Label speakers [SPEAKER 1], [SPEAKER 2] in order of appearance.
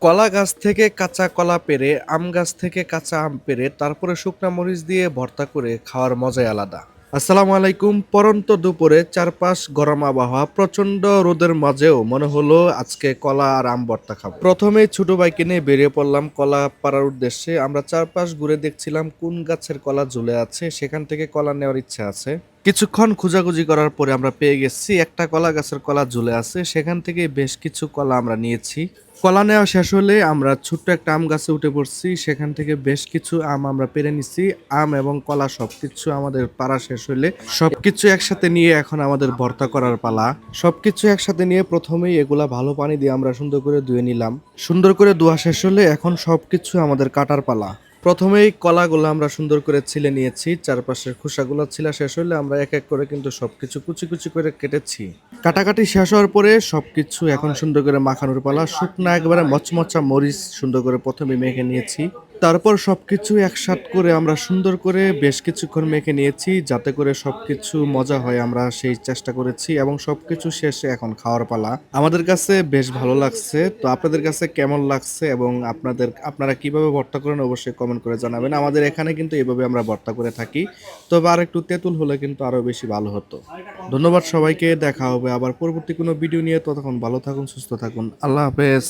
[SPEAKER 1] কলা গাছ থেকে কাঁচা কলা পেড়ে, আম গাছ থেকে কাঁচা আম পেড়ে, তারপরে শুকনা মরিচ দিয়ে ভর্তা করে খাওয়ার মজাই আলাদা। আসসালামু আলাইকুম। পড়ন্ত দুপুরে চারপাশ গরম আবহাওয়া, প্রচন্ড রোদের মাঝেও মনে হলো আজকে কলা আর আম ভর্তা খাবো। প্রথমেই ছোট ভাইকে নিয়ে বেরিয়ে পড়লাম কলা পাড়ার উদ্দেশ্যে। আমরা চারপাশ ঘুরে দেখছিলাম কোন গাছের কলা ঝুলে আছে, সেখান থেকে কলা নেওয়ার ইচ্ছা আছে। কিছুক্ষণ খোঁজাখুঁজি করার পরে আমরা পেয়ে গেছি একটা কলা গাছের কলা ঝুলে আছে, সেখান থেকে বেশ কিছু কলা আমরা নিয়েছি। কলা নেওয়া শেষ হলে আমরা ছোট্ট একটা আম গাছে উঠে পড়ছি, সেখান থেকে বেশ কিছু আম আমরা পেড়ে নিছি। আম এবং কলা সবকিছু আমাদের পাড়া শেষ হলে সবকিছু একসাথে নিয়ে এখন আমাদের ভর্তা করার পালা। সবকিছু একসাথে নিয়ে প্রথমেই এগুলা ভালো পানি দিয়ে আমরা সুন্দর করে ধুয়ে নিলাম। সুন্দর করে ধোয়া শেষ হলে এখন সবকিছু আমাদের কাটার পালা। প্রথমেই কলাগুলো আমরা সুন্দর করে ছিলে নিয়েছি, চারপাশের খোসাগুলো ছিলা শেষ হলে আমরা এক এক করে কিন্তু সবকিছু কুচি কুচি করে কেটেছি। কাটাকাটি শেষ হওয়ার পরে সবকিছু এখন সুন্দর করে মাখানোর পালা। শুকনা একবারে মচমচা মরিচ সুন্দর করে প্রথমে মেখে নিয়েছি, তারপর সবকিছু একসাথে করে আমরা সুন্দর করে বেশ কিছুক্ষণ মেখে নিয়েছি, যাতে করে সবকিছু মজা হয় আমরা সেই চেষ্টা করেছি এবং সবকিছু শেষে এখন খাওয়ার পালা। আমাদের কাছে বেশ ভালো লাগছে, তো আপনাদের কাছে কেমন লাগছে এবং আপনারা কিভাবে ভর্তা করেন অবশ্যই কমেন্ট করে জানাবেন। আমাদের এখানে কিন্তু এভাবে আমরা ভর্তা করে থাকি, তবে আর একটু তেঁতুল হলে কিন্তু আরো বেশি ভালো হতো। ধন্যবাদ সবাইকে, দেখা হবে আবার পরবর্তী কোনো ভিডিও নিয়ে। ততক্ষণ ভালো থাকুন, সুস্থ থাকুন, আল্লাহ হাফেজ।